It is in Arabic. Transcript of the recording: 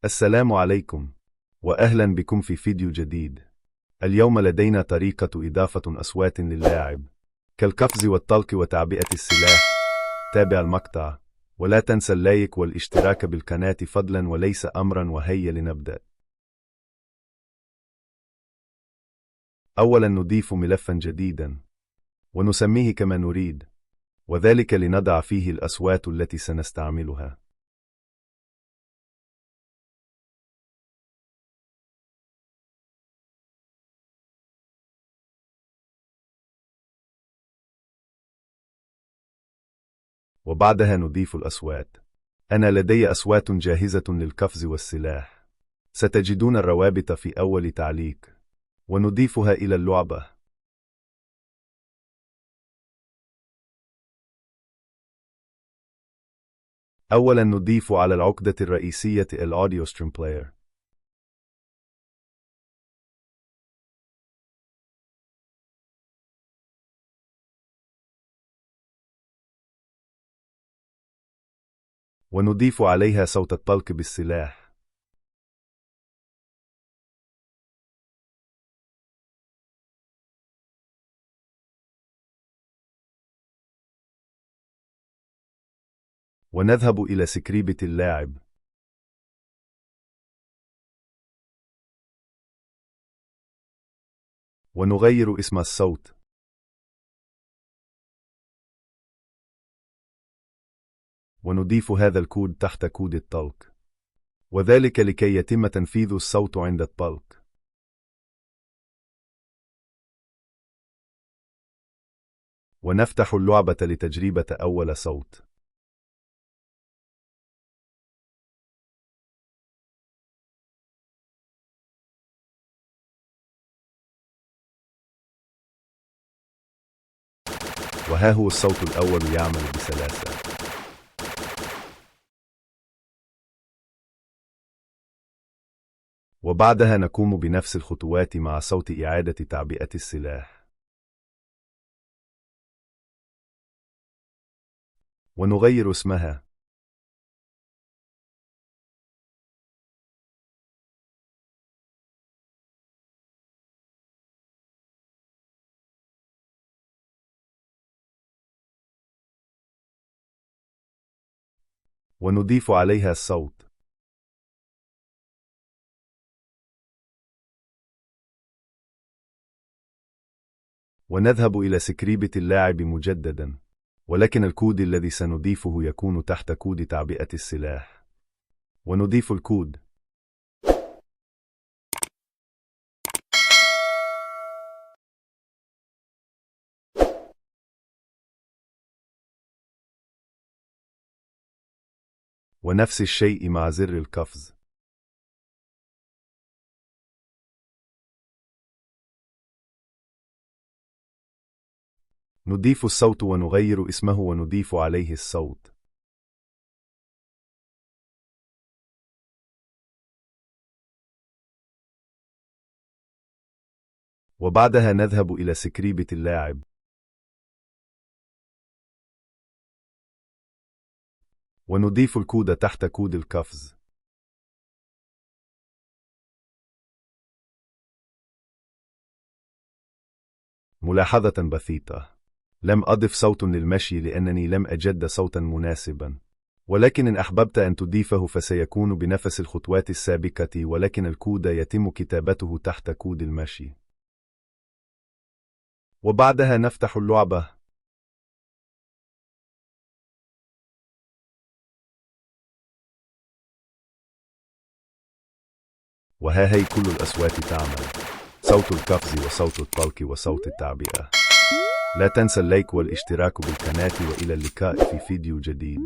السلام عليكم، وأهلا بكم في فيديو جديد. اليوم لدينا طريقة إضافة أصوات للاعب كالقفز والطلق وتعبئة السلاح. تابع المقطع، ولا تنسى اللايك والاشتراك بالقناة فضلا وليس أمرا، وهيا لنبدأ. أولا نضيف ملفا جديدا ونسميه كما نريد، وذلك لنضع فيه الأصوات التي سنستعملها. وبعدها نضيف الأصوات. أنا لدي أصوات جاهزة للقفز والسلاح، ستجدون الروابط في أول تعليق، ونضيفها إلى اللعبة. أولا نضيف على العقدة الرئيسية الأوديو ستريم بلاير. ونضيف عليها صوت الطلق بالسلاح. ونذهب إلى سكريبة اللاعب. ونغير اسم الصوت. ونضيف هذا الكود تحت كود الطلق، وذلك لكي يتم تنفيذ الصوت عند الطلق. ونفتح اللعبة لتجربة أول صوت. وها هو الصوت الأول يعمل بسلاسة. وبعدها نقوم بنفس الخطوات مع صوت إعادة تعبئة السلاح. ونغير اسمها. ونضيف عليها الصوت. ونذهب إلى سكريبة اللاعب مجددا، ولكن الكود الذي سنضيفه يكون تحت كود تعبئة السلاح. ونضيف الكود. ونفس الشيء مع زر القفز. نضيف الصوت ونغير اسمه ونضيف عليه الصوت. وبعدها نذهب إلى سكريبة اللاعب. ونضيف الكود تحت كود القفز. ملاحظة بسيطة: لم أضف صوت للمشي لأنني لم أجد صوتا مناسبا، ولكن إن أحببت أن تضيفه فسيكون بنفس الخطوات السابقة، ولكن الكود يتم كتابته تحت كود المشي. وبعدها نفتح اللعبة. وها هي كل الأصوات تعمل: صوت القفز وصوت الطلق وصوت التعبئة. لا تنسى اللايك والاشتراك بالقناة، وإلى اللقاء في فيديو جديد.